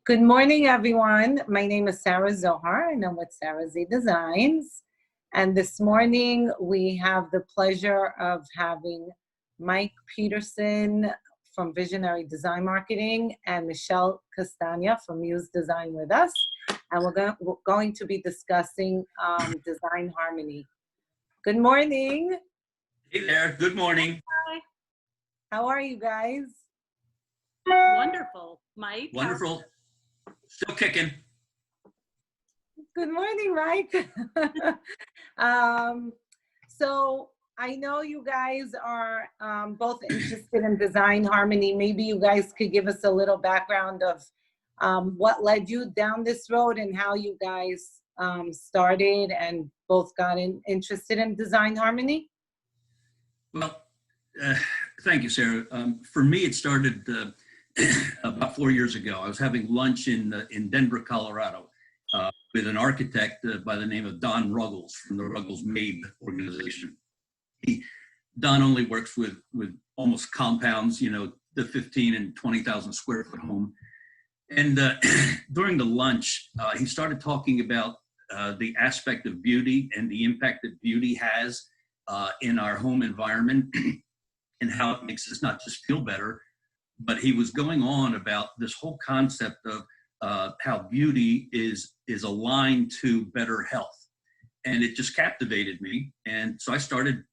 Good morning, everyone. My name is Sarah Zohar, and I'm with Sarah Z Designs. And this morning, we have the pleasure of having Mike Peterson from Visionary Design Marketing and Michelle Castagna from Muse Design with us. And we're going to be discussing design harmony. Good morning. Hey there. Good morning. Hi. How are you guys? Wonderful. Mike? Wonderful. Still kicking. Good morning, Mike. So I know you guys are both interested in design harmony. Maybe you guys could give us a little background of what led you down this road and how you guys started and both got interested in design harmony. Well, thank you, Sarah. For me, it started about 4 years ago. I was having lunch in Denver, Colorado, with an architect by the name of Don Ruggles from the Ruggles Made organization. Don only works with almost compounds, you know, the 15 and 20,000 square foot home. And during the lunch, he started talking about the aspect of beauty and the impact that beauty has in our home environment and how it makes us not just feel better, but he was going on about this whole concept of how beauty is aligned to better health. And it just captivated me. And so I started,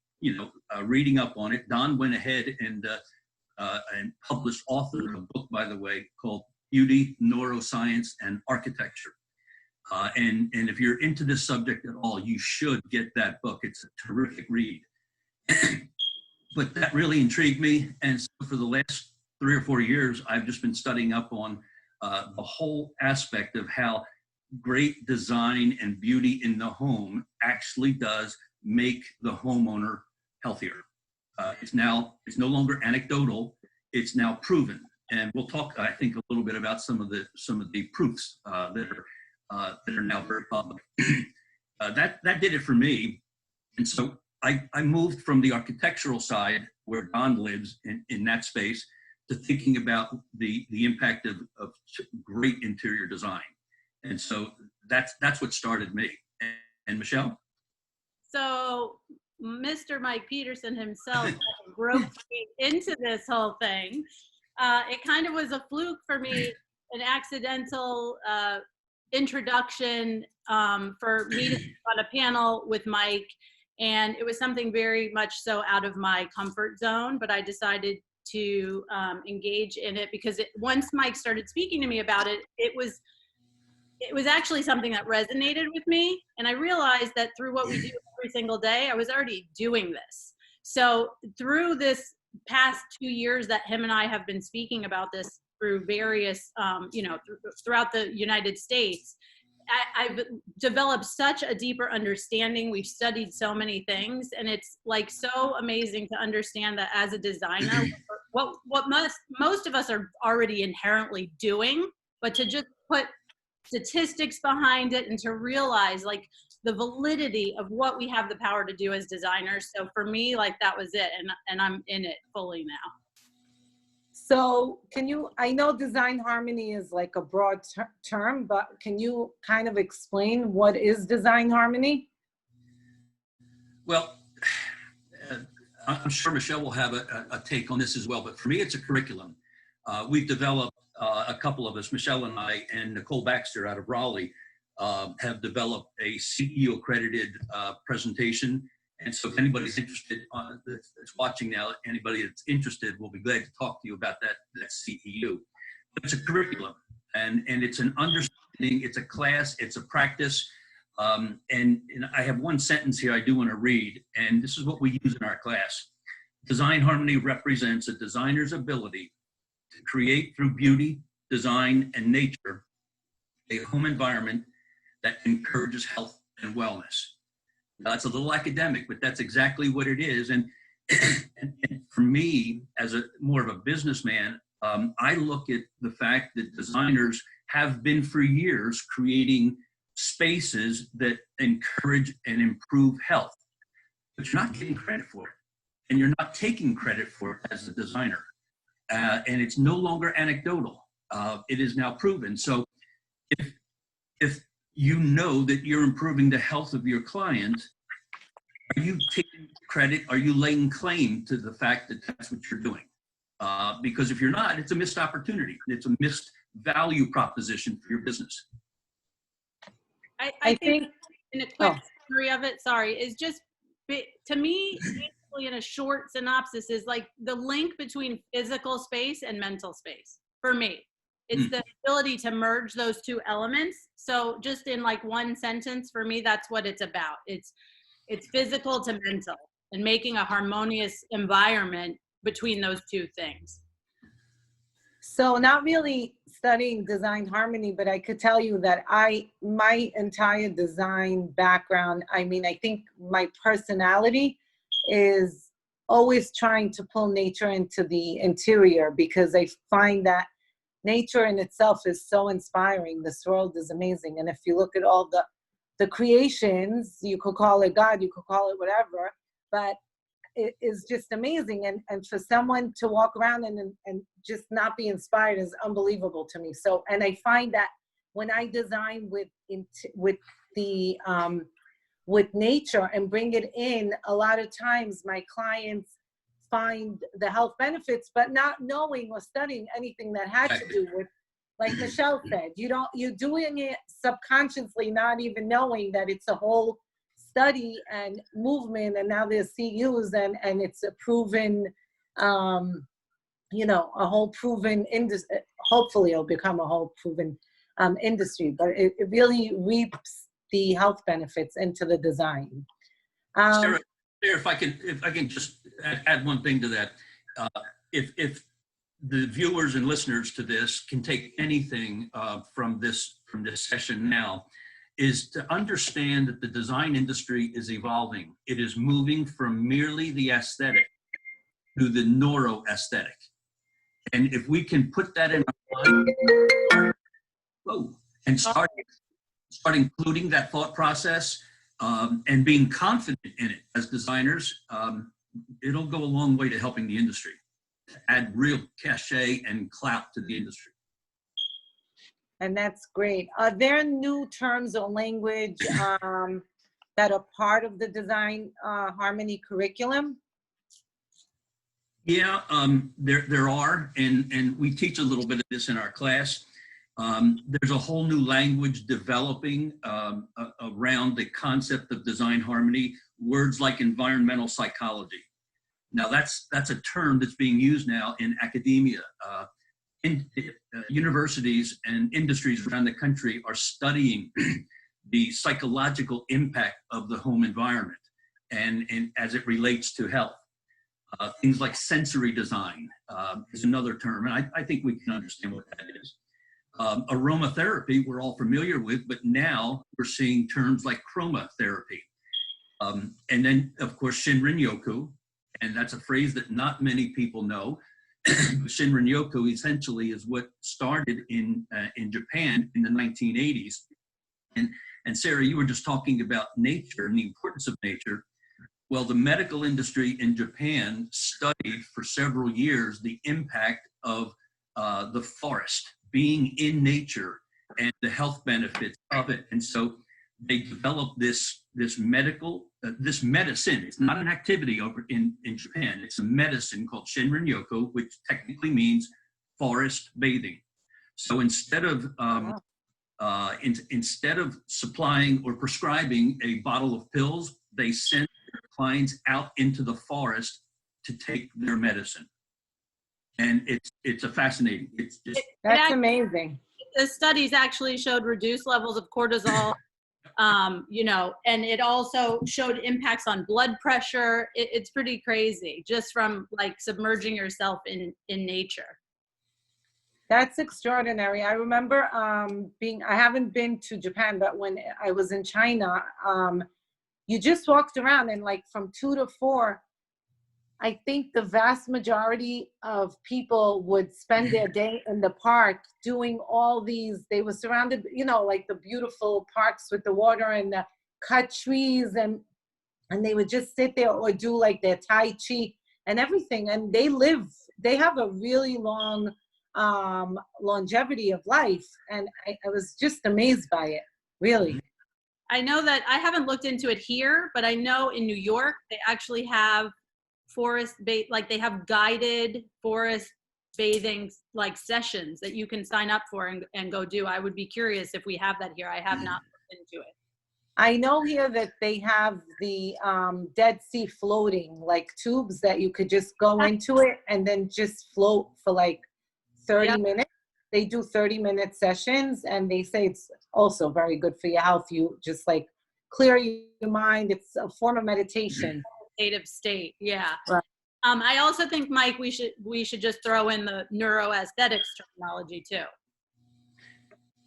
reading up on it. Don went ahead and published, authored a book, by the way, called Beauty, Neuroscience, and Architecture. And if you're into this subject at all, you should get that book. It's a terrific read. But that really intrigued me. And so for the last 3 or 4 years, I've just been studying up on the whole aspect of how great design and beauty in the home actually does make the homeowner healthier. It's no longer anecdotal. It's now proven. And we'll talk, I think, a little bit about some of the proofs that are now very public. That did it for me. And so I moved from the architectural side, where Don lives in that space, to thinking about the impact of great interior design. And so that's what started me. And Michelle? So Mr. Mike Peterson himself roped me into this whole thing. It kind of was a fluke for me, an accidental introduction for me to be on a panel with Mike. And it was something very much so out of my comfort zone, but I decided to engage in it because once Mike started speaking to me about it, it was actually something that resonated with me. And I realized that through what we do every single day, I was already doing this. So through this past 2 years that him and I have been speaking about this through various, throughout the United States, I've developed such a deeper understanding. We've studied so many things, and it's like so amazing to understand that as a designer, what most of us are already inherently doing, but to just put statistics behind it and to realize like the validity of what we have the power to do as designers. So for me, like that was it, and I'm in it fully now. So I know design harmony is like a broad term, but can you kind of explain what is design harmony? Well, I'm sure Michelle will have a take on this as well, but for me, it's a curriculum. We've developed, a couple of us, Michelle and I, and Nicole Baxter out of Raleigh, have developed a CEU accredited presentation. And so if anybody's interested, that's watching now, anybody that's interested, we'll be glad to talk to you about that CEU. But it's a curriculum, and it's an understanding, it's a class, it's a practice. And I have one sentence here I do want to read, and this is what we use in our class. Design harmony represents a designer's ability to create through beauty, design, and nature a home environment that encourages health and wellness. Now, it's a little academic, but that's exactly what it is. And for me, as more of a businessman, I look at the fact that designers have been for years creating spaces that encourage and improve health, but you're not getting credit for it, and you're not taking credit for it as a designer. And it's no longer anecdotal. It is now proven. So if you know that you're improving the health of your client, are you taking credit? Are you laying claim to the fact that that's what you're doing? Because if you're not, it's a missed opportunity. It's a missed value proposition for your business. I think in a quick summary of it, is just, to me, basically in a short synopsis, is like the link between physical space and mental space for me. It's the ability to merge those two elements. So just in like one sentence, for me, that's what it's about. It's physical to mental and making a harmonious environment between those two things. So not really studying design harmony, but I could tell you that my entire design background, I mean, I think my personality is always trying to pull nature into the interior, because I find that nature in itself is so inspiring. This world is amazing. And if you look at all the creations, you could call it God, you could call it whatever, but it is just amazing. And for someone to walk around and just not be inspired is unbelievable to me. So, and I find that when I design with nature and bring it in, a lot of times my clients find the health benefits, but not knowing or studying anything that had to do with, like Michelle said, you're doing it subconsciously, not even knowing that it's a whole study and movement, and now there's CUs and it's a proven, a whole proven industry. Hopefully it'll become a whole proven industry, but it really reaps the health benefits into the design. Sarah, if I can just add one thing to that. If the viewers and listeners to this can take anything from this session now, is to understand that the design industry is evolving. It is moving from merely the aesthetic to the neuro aesthetic. And if we can put that in our mind and start including that thought process and being confident in it as designers, it'll go a long way to helping the industry, to add real cachet and clout to the industry. And that's great. Are there new terms or language that are part of the design harmony curriculum? Yeah, there are, and we teach a little bit of this in our class. There's a whole new language developing around the concept of design harmony, words like environmental psychology. Now that's a term that's being used now in academia. Universities and industries around the country are studying the psychological impact of the home environment and as it relates to health. Things like sensory design is another term, and I think we can understand what that is. Aromatherapy we're all familiar with, but now we're seeing terms like chromotherapy. And then, of course, Shinrin Yoku, and that's a phrase that not many people know. Shinrin Yoku essentially is what started in Japan in the 1980s. And Sarah, you were just talking about nature and the importance of nature. Well, the medical industry in Japan studied for several years the impact of the forest, being in nature, and the health benefits of it. And so they developed this medicine. It's not an activity over in Japan. It's a medicine called Shinrin Yoku, which technically means forest bathing. So instead of supplying or prescribing a bottle of pills, they send their clients out into the forest to take their medicine. And it's a fascinating. That's amazing. The studies actually showed reduced levels of cortisol. And it also showed impacts on blood pressure. It's pretty crazy just from like submerging yourself in nature. That's extraordinary. I remember I haven't been to Japan, but when I was in China, you just walked around and like from 2 to 4, I think the vast majority of people would spend their day in the park doing all these. They were surrounded, like the beautiful parks with the water and the cut trees, and they would just sit there or do like their Tai Chi and everything. And they have a really long longevity of life. And I was just amazed by it, really. I know that I haven't looked into it here, but I know in New York, they actually have like they have guided forest bathing like sessions that you can sign up for and go do. I would be curious if we have that here. I have not looked into it. I know here that they have the Dead Sea floating, like tubes that you could just go into it and then just float for like 30 minutes. They do 30-minute sessions, and they say it's also very good for your health. You just like clear your mind. It's a form of meditation. Meditative state, yeah. Right. I also think, Mike, we should just throw in the Neuro Aesthetics terminology too.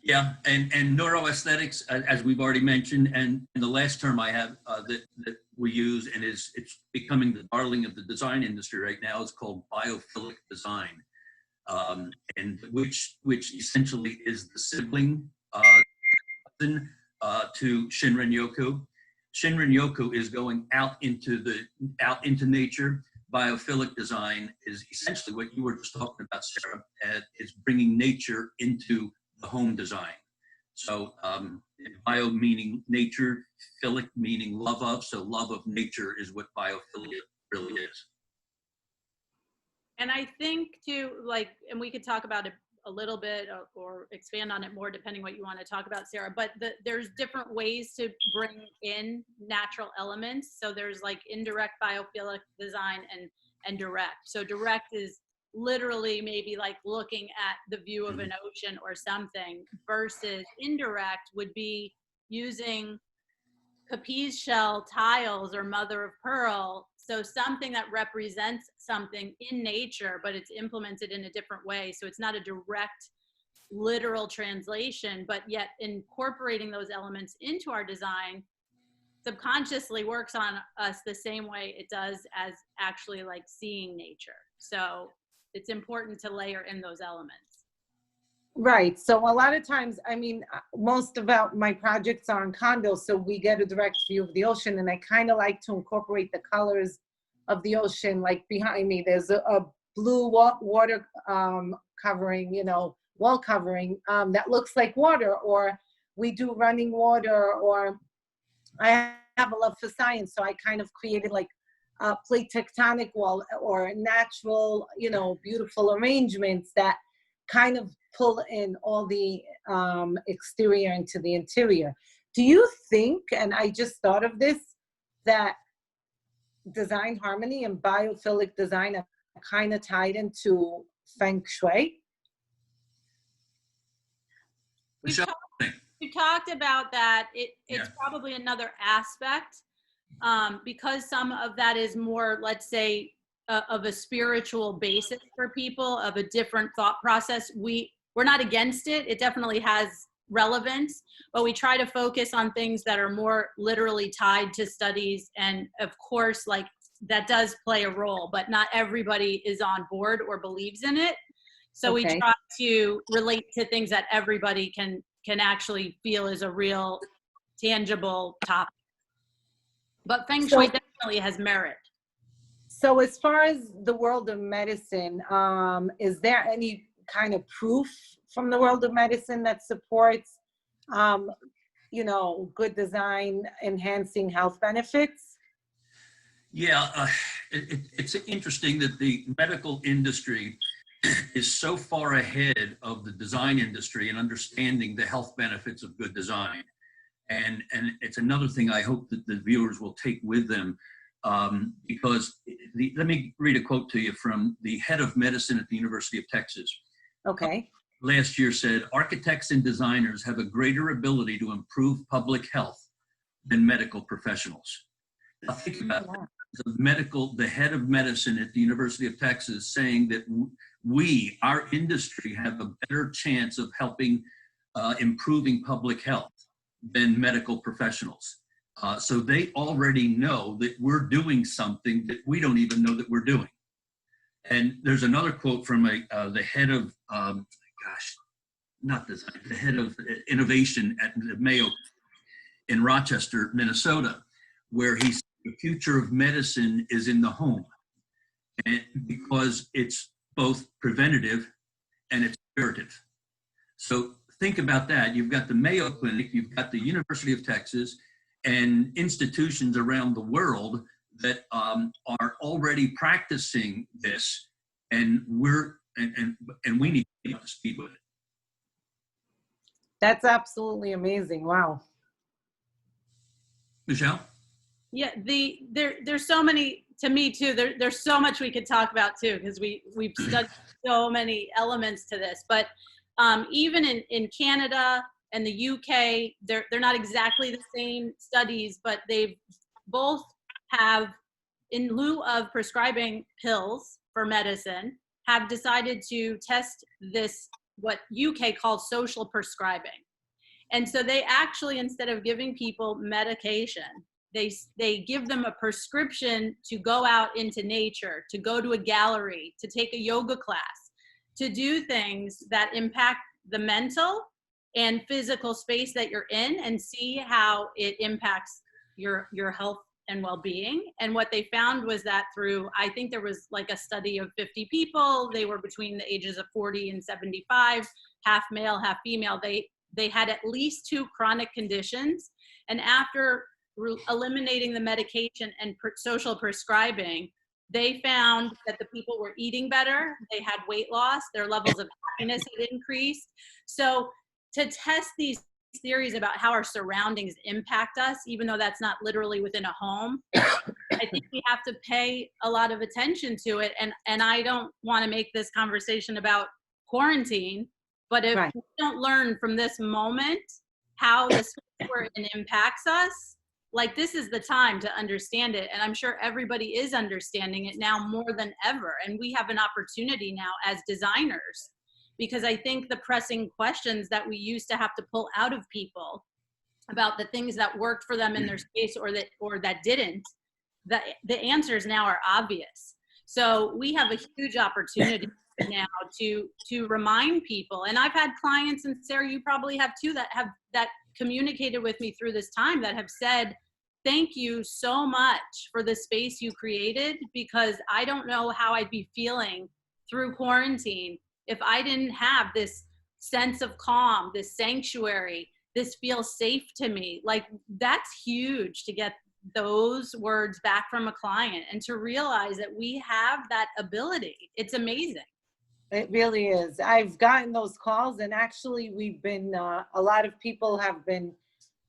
Yeah, and Neuro Aesthetics, as we've already mentioned, and the last term I have that we use, and it's becoming the darling of the design industry right now, is called Biophilic Design, and which essentially is the sibling to Shinrin Yoku. Shinrin Yoku is going out into nature. Biophilic design is essentially what you were just talking about, Sarah. Is bringing nature into the home design. So bio meaning nature, philic meaning love of. So love of nature is what biophilia really is. And I think too, like, and we could talk about it a little bit or expand on it more depending what you want to talk about, Sarah, but there's different ways to bring in natural elements. So there's like indirect biophilic design and direct. So direct is literally maybe like looking at the view of an ocean or something, versus indirect would be using capiz shell tiles or mother of pearl. So something that represents something in nature, but it's implemented in a different way. So it's not a direct literal translation, but yet incorporating those elements into our design subconsciously works on us the same way it does as actually like seeing nature. So it's important to layer in those elements. Right. So a lot of times, I mean, most of my projects are in condos, so we get a direct view of the ocean, and I kind of like to incorporate the colors of the ocean. Like behind me, there's a blue water covering, wall covering that looks like water, or we do running water, or I have a love for science, so I kind of created like a plate tectonic wall or natural, beautiful arrangements that kind of pull in all the exterior into the interior. Do you think, and I just thought of this, that design harmony and biophilic design are kind of tied into feng shui? We've talked about that. It's probably another aspect because some of that is more, let's say, of a spiritual basis for people, of a different thought process. We're not against it. It definitely has relevance, but we try to focus on things that are more literally tied to studies. And of course, like that does play a role, but not everybody is on board or believes in it. So we try to relate to things that everybody can actually feel is a real tangible topic. But feng shui definitely has merit. So as far as the world of medicine, is there any kind of proof from the world of medicine that supports, good design enhancing health benefits? Yeah, it's interesting that the medical industry is so far ahead of the design industry in understanding the health benefits of good design. And it's another thing I hope that the viewers will take with them, because let me read a quote to you from the head of medicine at the University of Texas. Okay. Last year said, architects and designers have a greater ability to improve public health than medical professionals. Now think about that. The head of medicine at the University of Texas saying that our industry, have a better chance of helping improving public health than medical professionals. So they already know that we're doing something that we don't even know that we're doing. And there's another quote from the head of, the head of innovation at the Mayo in Rochester, Minnesota, where he said the future of medicine is in the home, and because it's both preventative and curative. So think about that. You've got the Mayo Clinic, you've got the University of Texas, and institutions around the world that are already practicing this, and we need to be up to speed with it. That's absolutely amazing. Wow. Michelle? Yeah, there's so many, to me too, there's so much we could talk about too, because we've studied so many elements to this. But even in Canada and the UK, they're not exactly the same studies, but they both have, in lieu of prescribing pills for medicine, have decided to test this, what UK calls social prescribing. And so they actually, instead of giving people medication, they give them a prescription to go out into nature, to go to a gallery, to take a yoga class, to do things that impact the mental and physical space that you're in, and see how it impacts your health and well-being. And what they found was that through, I think there was like a study of 50 people, they were between the ages of 40 and 75, half male, half female. They had at least 2 chronic conditions. And after eliminating the medication and social prescribing, they found that the people were eating better, they had weight loss, their levels of happiness had increased. So to test these theories about how our surroundings impact us, even though that's not literally within a home, I think we have to pay a lot of attention to it. And I don't want to make this conversation about quarantine, but if we don't learn from this moment how the space we're in impacts us, like, this is the time to understand it. And I'm sure everybody is understanding it now more than ever. And we have an opportunity now as designers, because I think the pressing questions that we used to have to pull out of people about the things that worked for them in their space or that didn't, the answers now are obvious. So we have a huge opportunity now to remind people. And I've had clients, and Sarah, you probably have too, that communicated with me through this time, that have said, thank you so much for the space you created, because I don't know how I'd be feeling through quarantine if I didn't have this sense of calm, this sanctuary, this feels safe to me. Like, that's huge to get those words back from a client and to realize that we have that ability. It's amazing. It really is. I've gotten those calls, and actually we've been, a lot of people have been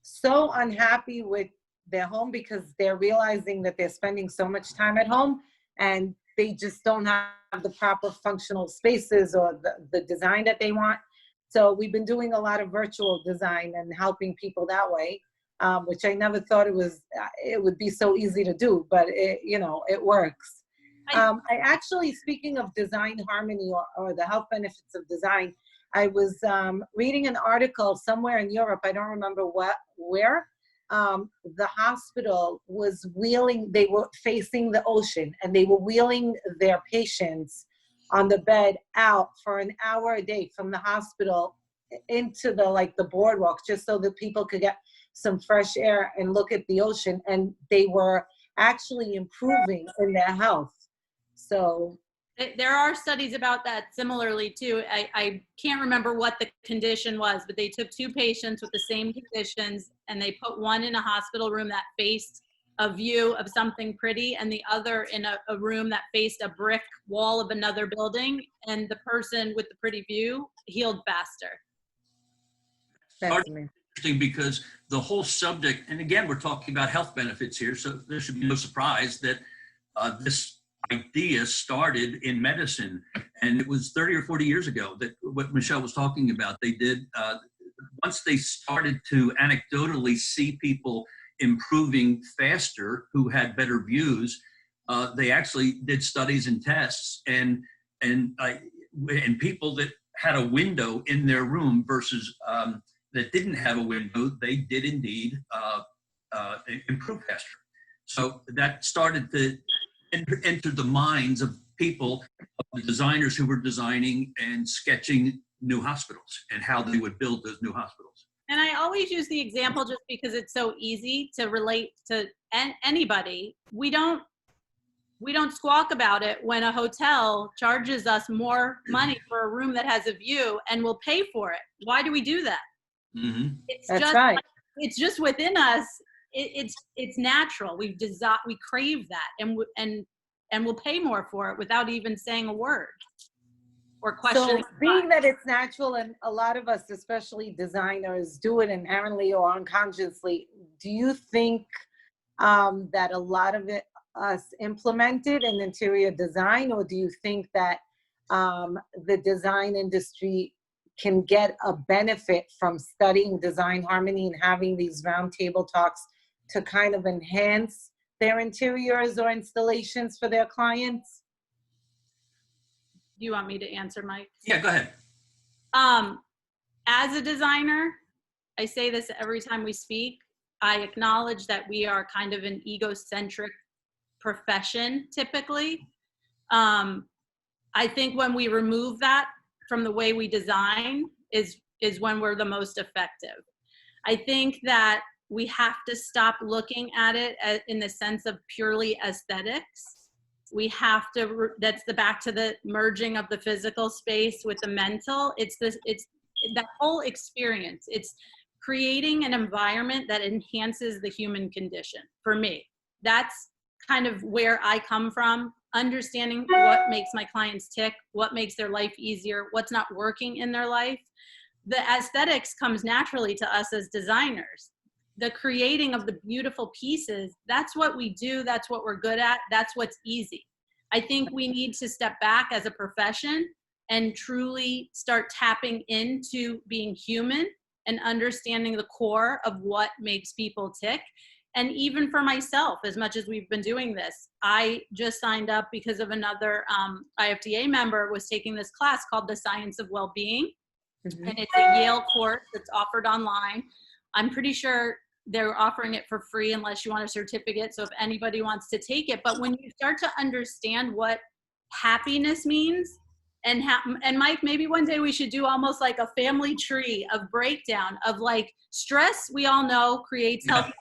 so unhappy with their home because they're realizing that they're spending so much time at home and they just don't have the proper functional spaces or the design that they want. So we've been doing a lot of virtual design and helping people that way, which I never thought it would be so easy to do, but it works. I actually, speaking of design harmony or the health benefits of design, I was reading an article somewhere in Europe, I don't remember where, the hospital was they were facing the ocean, and they were wheeling their patients on the bed out for an hour a day from the hospital into the boardwalk, just so that people could get some fresh air and look at the ocean. And they were actually improving in their health. So there are studies about that similarly too. I can't remember what the condition was, but they took 2 patients with the same conditions, and they put one in a hospital room that faced a view of something pretty, and the other in a room that faced a brick wall of another building, and the person with the pretty view healed faster. that's me. Interesting, because the whole subject, and again, we're talking about health benefits here, so there should be no surprise that this idea started in medicine, and it was 30 or 40 years ago that what Michelle was talking about, they did, once they started to anecdotally see people improving faster who had better views, they actually did studies and tests, and people that had a window in their room versus that didn't have a window, they did indeed improve faster. So that started to enter the minds of people, of the designers who were designing and sketching new hospitals and how they would build those new hospitals. And I always use the example just because it's so easy to relate to anybody. We don't we don't squawk about it when a hotel charges us more money for a room that has a view and we'll pay for it. Why do we do that? Mm-hmm. That's right. It's just within us. It's natural. We crave that, and we'll pay more for it without even saying a word or questioning. So being that it's natural, and a lot of us, especially designers, do it inherently or unconsciously, do you think that a lot of us implemented in interior design, or do you think that the design industry can get a benefit from studying design harmony and having these roundtable talks to kind of enhance their interiors or installations for their clients? Do you want me to answer, Mike? Yeah, go ahead. As a designer, I say this every time we speak, I acknowledge that we are kind of an egocentric profession typically. I think when we remove that from the way we design is when we're the most effective. I think that we have to stop looking at it in the sense of purely aesthetics. We have to, that's back to the merging of the physical space with the mental. It's that whole experience. It's creating an environment that enhances the human condition. For me, that's kind of where I come from, understanding what makes my clients tick, what makes their life easier, what's not working in their life. The aesthetics comes naturally to us as designers. The creating of the beautiful pieces, that's what we do, that's what we're good at, that's what's easy. I think we need to step back as a profession and truly start tapping into being human and understanding the core of what makes people tick. And even for myself, as much as we've been doing this, I just signed up because of another IFDA member was taking this class called The Science of Wellbeing. Mm-hmm. And it's a Yale course that's offered online. I'm pretty sure they're offering it for free unless you want a certificate. So if anybody wants to take it, but when you start to understand what happiness means, and Mike, maybe one day we should do almost like a family tree of breakdown of like stress, we all know creates health problems.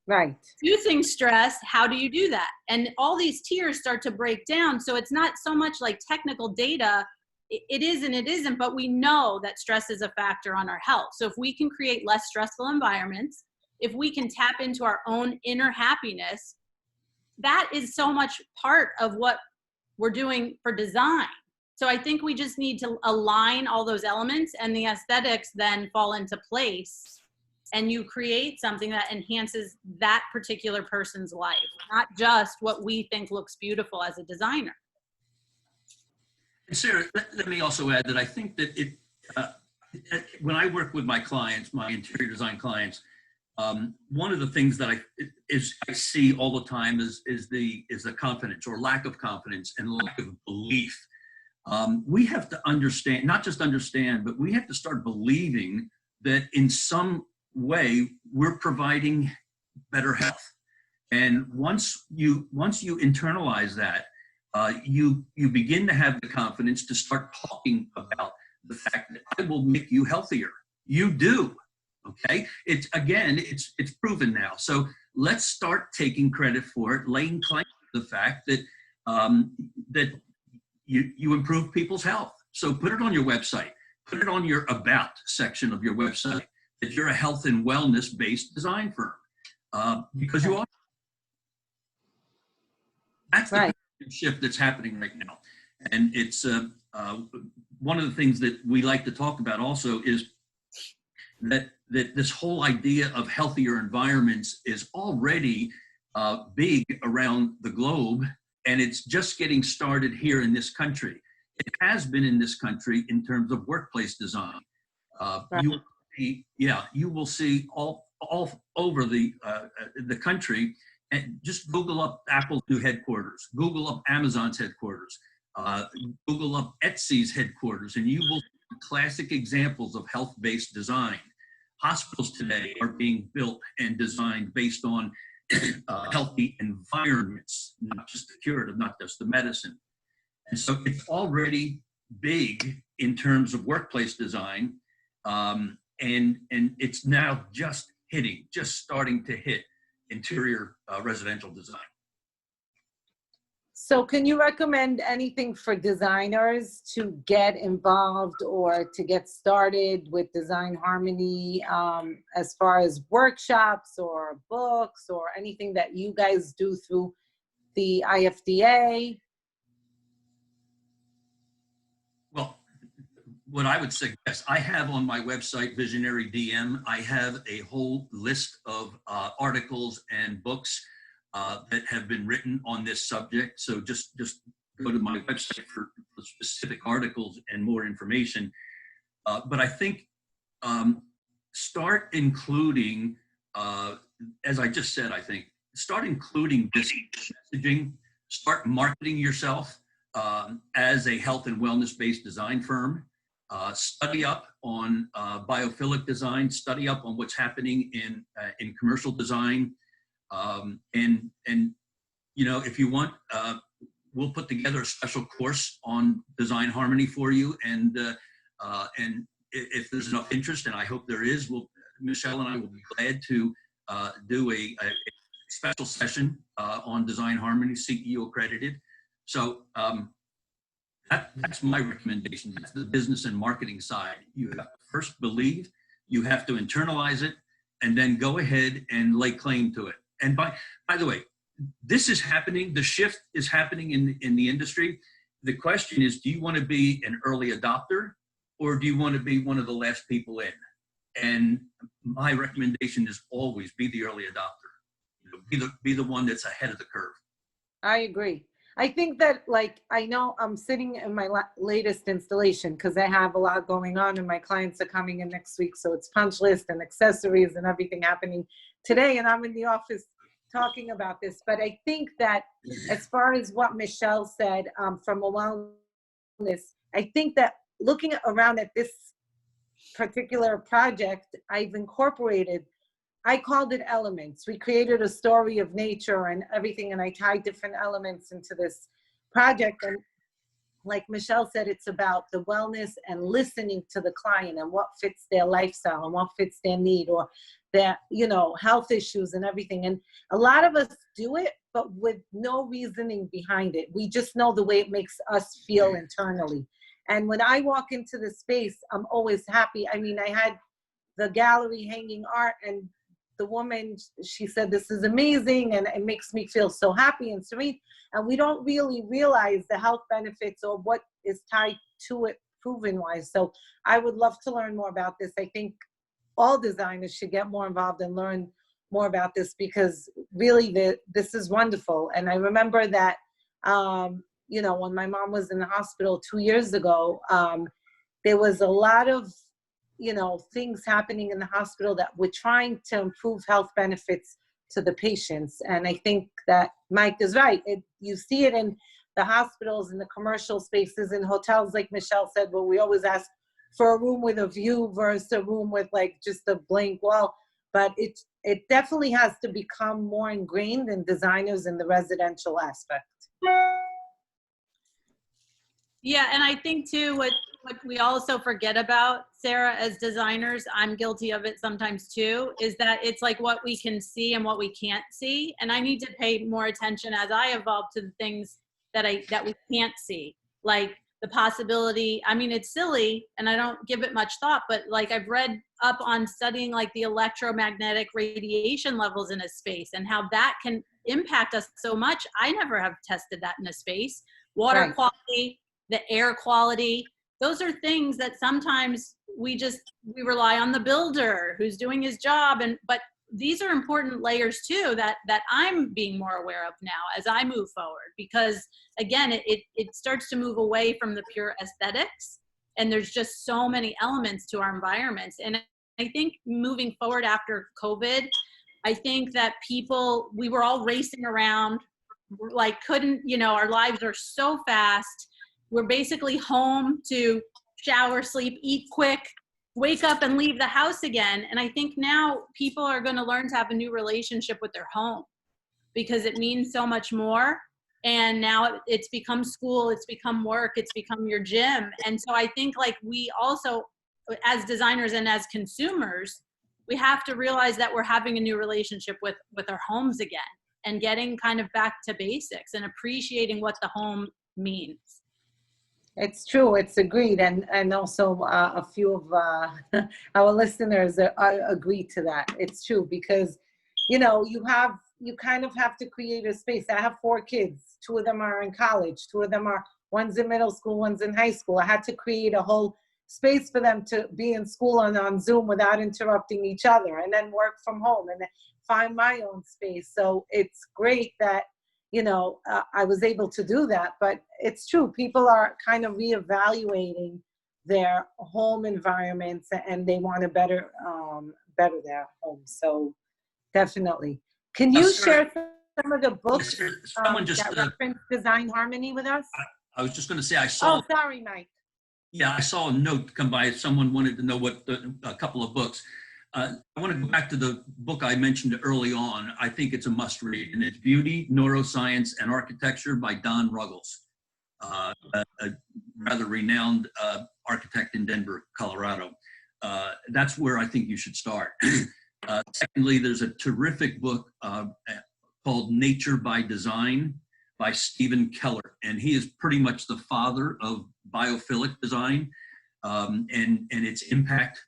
Right. Reducing stress, how do you do that? And all these tiers start to break down. So it's not so much like technical data. It is and it isn't, but we know that stress is a factor on our health. So if we can create less stressful environments, if we can tap into our own inner happiness, that is so much part of what we're doing for design. So I think we just need to align all those elements, and the aesthetics then fall into place, and you create something that enhances that particular person's life, not just what we think looks beautiful as a designer. And Sarah, let me also add that I think that when I work with my clients, my interior design clients, one of the things that I see all the time is the confidence or lack of confidence and lack of belief. We have to understand, not just understand, but we have to start believing that in some way we're providing better health. And once you internalize that, you begin to have the confidence to start talking about the fact that I will make you healthier. You do. Okay, it's proven now. So let's start taking credit for it, laying claim to the fact that that you improve people's health. So put it on your website, put it on your about section of your website that you're a health and wellness based design firm, because you are. That's the right. shift that's happening right now, and it's one of the things that we like to talk about also is that this whole idea of healthier environments is already big around the globe, and it's just getting started here in this country. It has been in this country in terms of workplace design. Right. You will see all over the country, and just Google up Apple's new headquarters, Google up Amazon's headquarters, Google up Etsy's headquarters, and you will see classic examples of health-based design. Hospitals today are being built and designed based on healthy environments, not just the curative, not just the medicine. And so it's already big in terms of workplace design, and it's now just starting to hit interior residential design. So can you recommend anything for designers to get involved or to get started with Design Harmony, as far as workshops or books or anything that you guys do through the IFDA? Well, what I would suggest, I have on my website, Visionary DM, I have a whole list of articles and books that have been written on this subject. So just go to my website for specific articles and more information. But I think start including, as I just said, I think, start including this messaging, start marketing yourself as a health and wellness-based design firm. Study up on biophilic design, study up on what's happening in commercial design. And you know, if you want, we'll put together a special course on Design Harmony for you. And if there's enough interest, and I hope there is, Michelle and I will be glad to do a special session on Design Harmony, CEO accredited. So that's my recommendation. That's the business and marketing side. You have to first believe, you have to internalize it, and then go ahead and lay claim to it. And by the way, this is happening, the shift is happening in the industry. The question is, do you want to be an early adopter or do you want to be one of the last people in? And my recommendation is always be the early adopter. You know, be the one that's ahead of the curve. I agree. I think that, like, I know I'm sitting in my latest installation because I have a lot going on and my clients are coming in next week. So it's punch list and accessories and everything happening today. And I'm in the office talking about this. But I think that as far as what Michelle said from a wellness, I think that looking around at this particular project, I've incorporated, I called it elements. We created a story of nature and everything, and I tied different elements into this project. And like Michelle said, it's about the wellness and listening to the client and what fits their lifestyle and what fits their need or their, you know, health issues and everything. And a lot of us do it, but with no reasoning behind it. We just know the way it makes us feel internally. And when I walk into the space, I'm always happy. I mean, I had the gallery hanging art, and the woman, she said, this is amazing and it makes me feel so happy and serene. And we don't really realize the health benefits or what is tied to it proven wise. So I would love to learn more about this. I think all designers should get more involved and learn more about this because really this is wonderful. And I remember that, you know, when my mom was in the hospital 2 years ago, there was a lot of, you know, things happening in the hospital that we're trying to improve health benefits to the patients. And I think that Mike is right. You see it in the hospitals, in the commercial spaces, in hotels, like Michelle said, where we always ask for a room with a view versus a room with like just a blank wall. But it definitely has to become more ingrained in designers in the residential aspect. Yeah, and I think too, what we also forget about, Sarah, as designers, I'm guilty of it sometimes too, is that it's like what we can see and what we can't see. And I need to pay more attention as I evolve to the things that we can't see, like the possibility. I mean, it's silly and I don't give it much thought, but like I've read up on studying like the electromagnetic radiation levels in a space and how that can impact us so much. I never have tested that in a space. Water quality, the air quality, those are things that sometimes we rely on the builder who's doing his job. But these are important layers too that I'm being more aware of now as I move forward, because again, it starts to move away from the pure aesthetics, and there's just so many elements to our environments. And I think moving forward after COVID, I think that we were all racing around, like couldn't, you know, our lives are so fast. We're basically home to shower, sleep, eat quick, wake up and leave the house again. And I think now people are going to learn to have a new relationship with their home because it means so much more. And now it's become school, it's become work, it's become your gym. And so I think like we also, as designers and as consumers, we have to realize that we're having a new relationship with our homes again. and getting kind of back to basics and appreciating what the home means. It's true. It's agreed, and also a few of our listeners agree to that. It's true because, you know, you kind of have to create a space. I have 4 kids. 2 of them are in college. 2 of them one's in middle school, one's in high school. I had to create a whole space for them to be in school and on Zoom without interrupting each other, and then work from home and then find my own space. So it's great that, you know, I was able to do that. But it's true, people are kind of reevaluating their home environments, and they want to better their homes. So definitely. Can you share some of the books Someone just, that reference design harmony with us? I was just going to say, I saw. Oh, sorry, Mike. Yeah, I saw a note come by. Someone wanted to know what a couple of books. I want to go back to the book I mentioned early on. I think it's a must read, and it's Beauty, Neuroscience, and Architecture by Don Ruggles, a rather renowned architect in Denver, Colorado. That's where I think you should start. Secondly, there's a terrific book called Nature by Design by Stephen Keller, and he is pretty much the father of biophilic design and its impact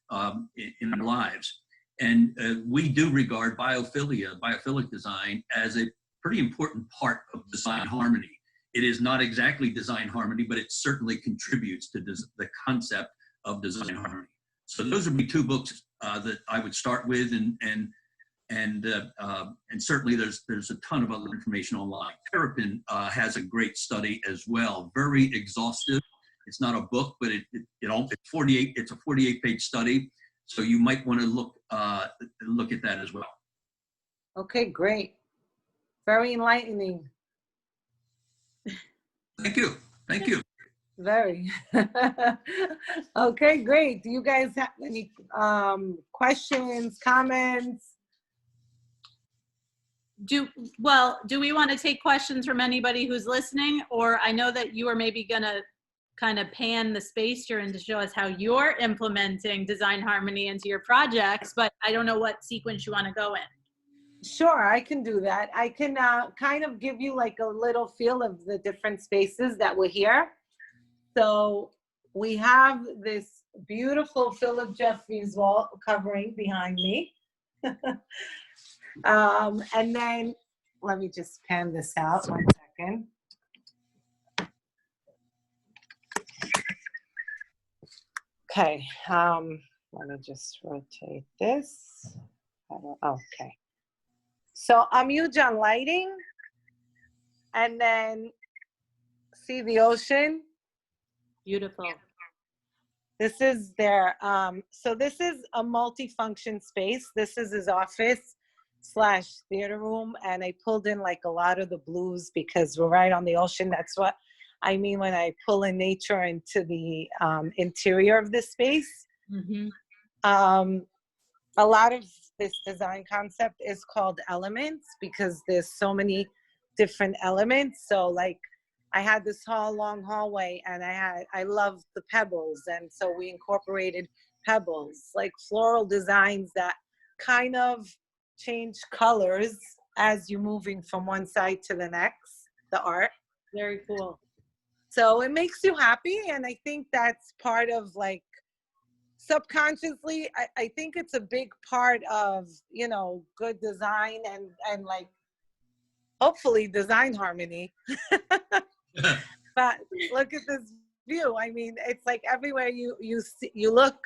in our lives. And we do regard biophilic design, as a pretty important part of design harmony. It is not exactly design harmony, but it certainly contributes to the concept of design harmony. So those would be 2 books that I would start with, and certainly there's a ton of other information online. Terrapin has a great study as well, very exhaustive. It's not a book, but it's 48. It's a 48-page study, so you might want to look at that as well. Okay, great. Very enlightening. Thank you. Thank you. Very. Okay, great. Do you guys have any questions, comments? Do we want to take questions from anybody who's listening? Or I know that you are maybe going to kind of pan the space you're in to show us how you're implementing design harmony into your projects, but I don't know what sequence you want to go in. Sure, I can do that. I can kind of give you like a little feel of the different spaces that were here. So we have this beautiful Philip Jeffries wall covering behind me. And then let me just pan this out 1 second. Okay, let me just rotate this. Okay. So I'm huge on lighting, and then see the ocean. Beautiful. This is their, so this is a multi-function space. This is his office / theater room, and I pulled in like a lot of the blues because we're right on the ocean. That's what I mean when I pull in nature into the interior of this space. Mm-hmm. A lot of this design concept is called elements because there's so many different elements. So like I had this long hallway, and I love the pebbles, and so we incorporated pebbles, like floral designs that kind of change colors as you're moving from one side to the next, the art. Very cool. So it makes you happy, and I think that's part of like subconsciously, I think it's a big part of, you know, good design and like hopefully design harmony. But look at this view. I mean, it's like everywhere you see, you look,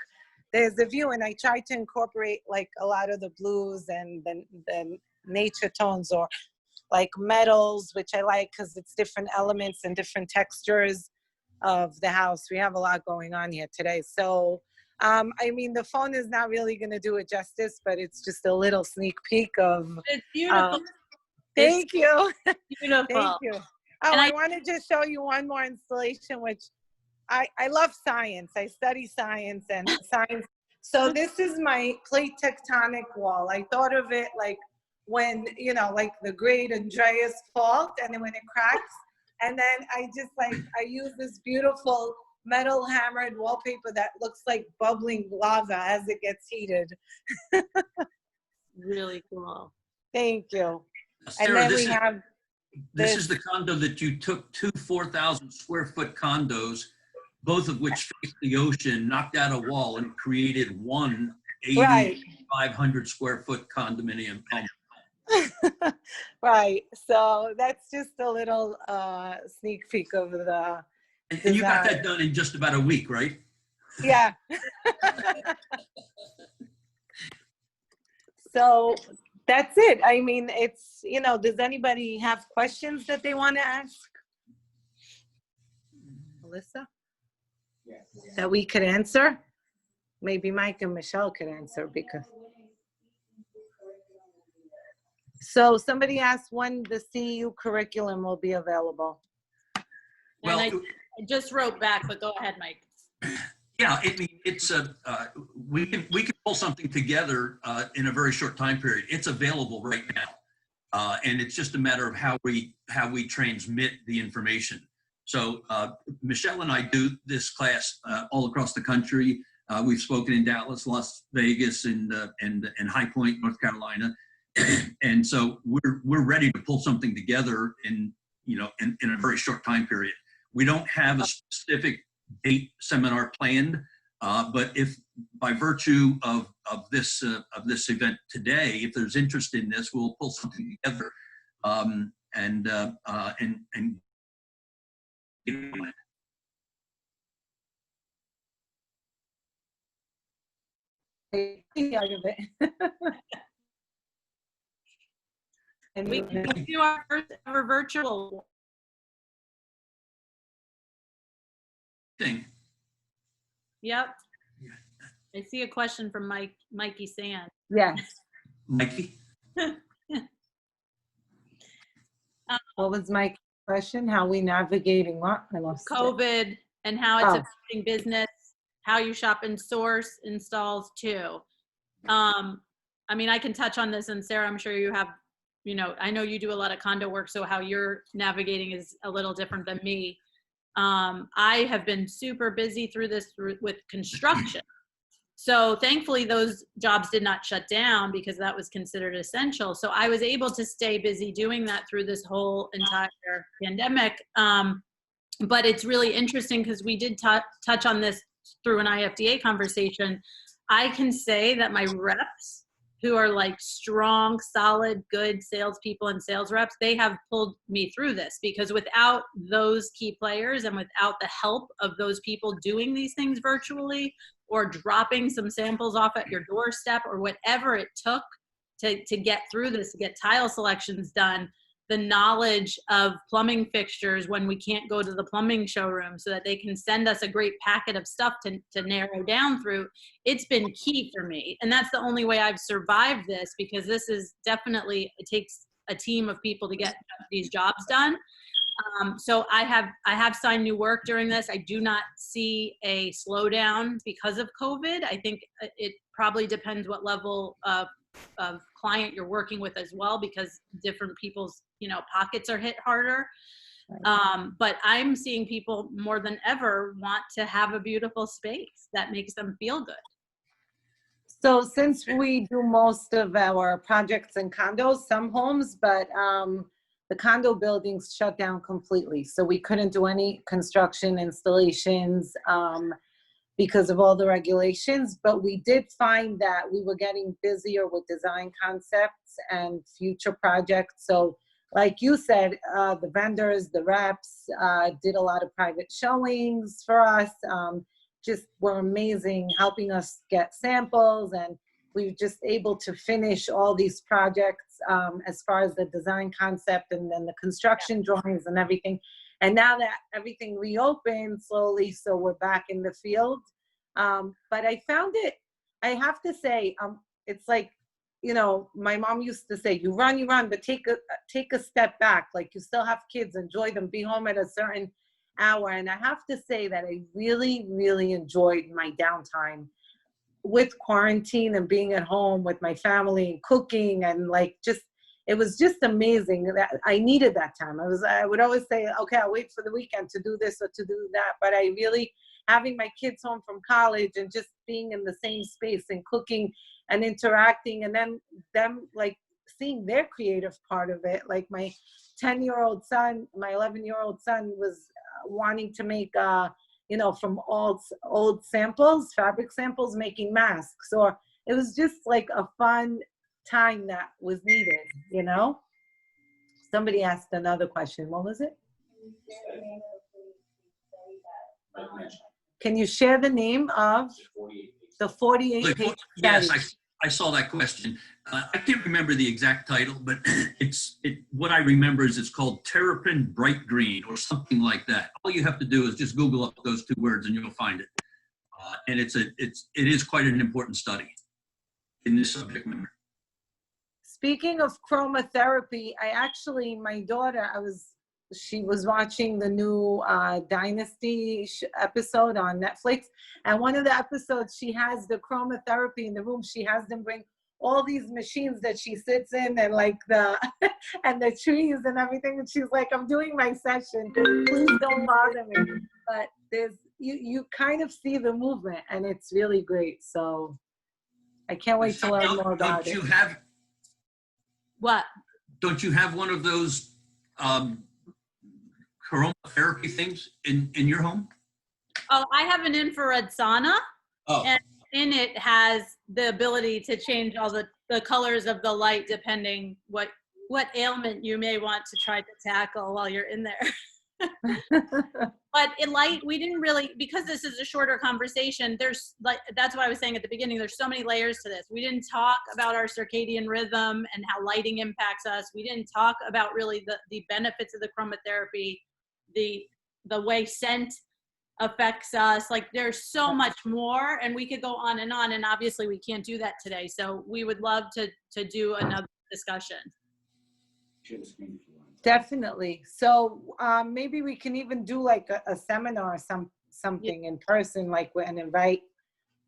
there's a view, and I try to incorporate like a lot of the blues and the nature tones, or like metals, which I like because it's different elements and different textures of the house. We have a lot going on here today. So, I mean, the phone is not really going to do it justice, but it's just a little sneak peek of. It's beautiful. Thank you. Beautiful. Thank you. Oh, I want to just show you one more installation, which I love science. I study science and science. So this is my plate tectonic wall. I thought of it like when, you know, like the great Andreas fault, and then when it cracks, and then I use this beautiful metal hammered wallpaper that looks like bubbling lava as it gets heated. Really cool. Thank you. And Sarah, then we have this this, is the condo that you took two 4,000 square foot condos, both of which face the ocean, knocked out a wall and created one right, 8,500 square foot condominium home. right. So that's just a little sneak peek of the And you got design. that done in just about a week, right? Yeah. So that's it. I mean, it's, you know, does anybody have questions that they want to ask? Melissa? That we could answer? Maybe Mike and Michelle could answer because. So somebody asked when the CEU curriculum will be available. Well, And I just wrote back, but go ahead, Mike. yeah, I mean, it's we can pull something together in a very short time period. It's available right now, and it's just a matter of how we transmit the information. So Michelle and I do this class all across the country. We've spoken in Dallas, Las Vegas, and High Point, North Carolina, and so we're ready to pull something together in a very short time period. We don't have a specific date seminar planned, but if by virtue of this event today, if there's interest in this, we'll pull something together and get on it. Out of it. And We can do our first ever virtual. Thing. Yep. I see a question from Mikey Sand. yes. Mikey? What was my question? How we navigating what? I lost it. COVID and how it's Oh. affecting business, how you shop and source installs too. I mean, I can touch on this, and Sarah, I'm sure you have, I know you do a lot of condo work, so how you're navigating is a little different than me. I have been super busy through this with construction. So thankfully those jobs did not shut down because that was considered essential. So I was able to stay busy doing that through this whole entire pandemic. But it's really interesting because we did touch on this through an IFDA conversation. I can say that my reps, who are like strong, solid, good salespeople and sales reps, they have pulled me through this, because without those key players and without the help of those people doing these things virtually or dropping some samples off at your doorstep or whatever it took to get through this, to get tile selections done, the knowledge of plumbing fixtures when we can't go to the plumbing showroom so that they can send us a great packet of stuff to narrow down through, it's been key for me. And that's the only way I've survived this, because this is definitely, it takes a team of people to get these jobs done. So I have signed new work during this. I do not see a slowdown because of COVID. I think it probably depends what level of client you're working with as well, because different people's pockets are hit harder. But I'm seeing people more than ever want to have a beautiful space that makes them feel good. So since we do most of our projects in condos, some homes, but the condo buildings shut down completely. So we couldn't do any construction installations because of all the regulations, but we did find that we were getting busier with design concepts and future projects. So like you said, the vendors, the reps did a lot of private showings for us, just were amazing, helping us get samples, and we were just able to finish all these projects as far as the design concept and then the construction drawings and everything. And now that everything reopened slowly, so we're back in the field. But I found it, I have to say, it's like, my mom used to say, you run, but take a step back. Like, you still have kids, enjoy them, be home at a certain hour. And I have to say that I really, really enjoyed my downtime with quarantine and being at home with my family and cooking, and like, it was just amazing. That I needed that time. I would always say, okay, I'll wait for the weekend to do this or to do that. But I really, having my kids home from college and just being in the same space and cooking and interacting, and then them like seeing their creative part of it. Like my 10-year-old son, my 11-year-old son was wanting to make, you know, from old samples, fabric samples, making masks. Or it was just like a fun time that was needed, you know? Somebody asked another question. What was it? Can you share the name of the 48-page study? Yes, I saw that question. I can't remember the exact title, but what I remember is it's called Terrapin Bright Green or something like that. All you have to do is just Google up those two words and you'll find it. And it is quite an important study in this subject matter. Speaking of chromotherapy, my daughter, she was watching the new Dynasty episode on Netflix. And one of the episodes, she has the chromotherapy in the room. She has them bring all these machines that she sits in and like and the trees and everything. And she's like, I'm doing my session. Please don't bother me. But you kind of see the movement and it's really great. So I can't wait to learn more about it. What? Don't you have one of those chromotherapy things in your home? Oh, I have an infrared sauna. Oh. And in it has the ability to change all the colors of the light depending what ailment you may want to try to tackle while you're in there. But we didn't really, because this is a shorter conversation, that's why I was saying at the beginning, there's so many layers to this. We didn't talk about our circadian rhythm and how lighting impacts us. We didn't talk about really the benefits of the chromotherapy, the way scent affects us. Like there's so much more and we could go on, and obviously we can't do that today. So we would love to do another discussion. Definitely. So maybe we can even do like a seminar or something in person, like and invite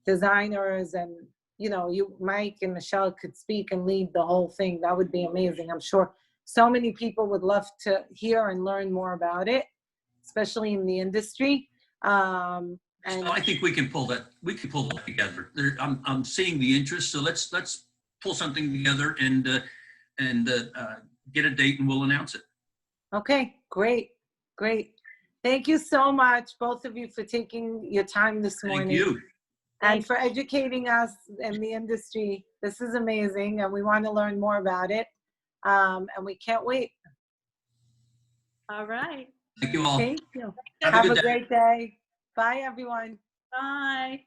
designers and, you know, Mike and Michelle could speak and lead the whole thing. That would be amazing. I'm sure so many people would love to hear and learn more about it, especially in the industry. And I think we can pull that together. I'm seeing the interest. So let's pull something together and get a date and we'll announce it. Okay, great. Thank you so much, both of you, for taking your time this morning. Thank you. And for educating us in the industry. This is amazing and we want to learn more about it. And we can't wait. All right. Thank you all. Thank you. Have Have a a good day. great day. Bye, everyone. Bye.